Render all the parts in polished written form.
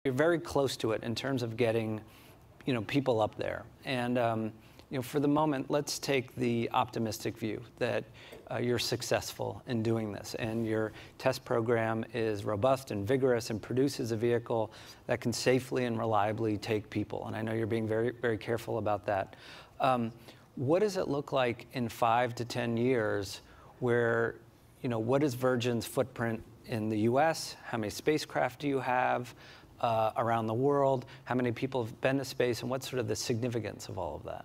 You're very close to it in terms of getting, people up there. And for the moment, let's take the optimistic view that you're successful in doing this, and your test program is robust and vigorous and produces a vehicle that can safely and reliably take people. And I know you're being very, very careful about that. What does it look like in 5 to 10 years where, what is Virgin's footprint in the US? How many spacecraft do you have around the world? How many people have been to space, and what's sort of the significance of all of that?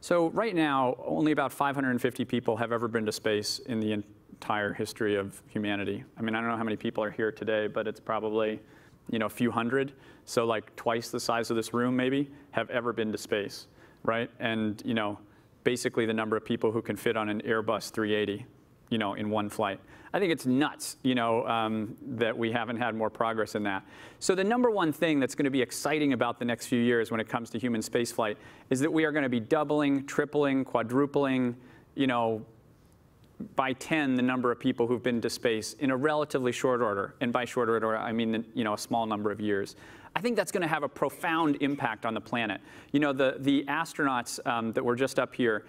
So right now, only about 550 people have ever been to space in the entire history of humanity. I mean, I don't know how many people are here today, but it's probably, a few hundred. So like twice the size of this room, maybe, have ever been to space, right? And, basically the number of people who can fit on an Airbus 380, in one flight. I think it's nuts, that we haven't had more progress in that. So the number one thing that's going to be exciting about the next few years when it comes to human spaceflight is that we are going to be doubling, tripling, quadrupling, by 10 the number of people who've been to space in a relatively short order. And by short order, I mean, a small number of years. I think that's going to have a profound impact on the planet. The astronauts that were just up here,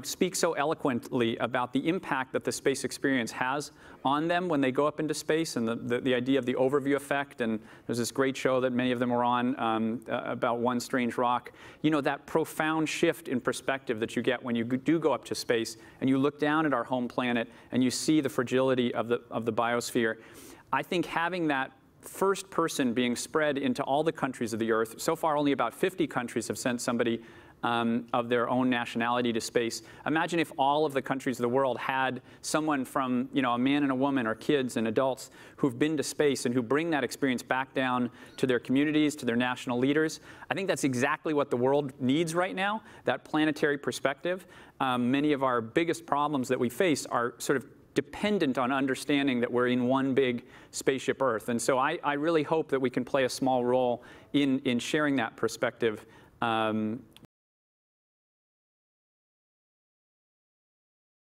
speak so eloquently about the impact that the space experience has on them when they go up into space, and the idea of the overview effect. And there's this great show that many of them were on about One Strange Rock. That profound shift in perspective that you get when you do go up to space and you look down at our home planet and you see the fragility of the biosphere. I think having that first person being spread into all the countries of the Earth. So far, only about 50 countries have sent somebody of their own nationality to space. Imagine if all of the countries of the world had someone from, a man and a woman, or kids and adults who've been to space and who bring that experience back down to their communities, to their national leaders. I think that's exactly what the world needs right now, that planetary perspective. Many of our biggest problems that we face are sort of dependent on understanding that we're in one big spaceship Earth. And so I really hope that we can play a small role in sharing that perspective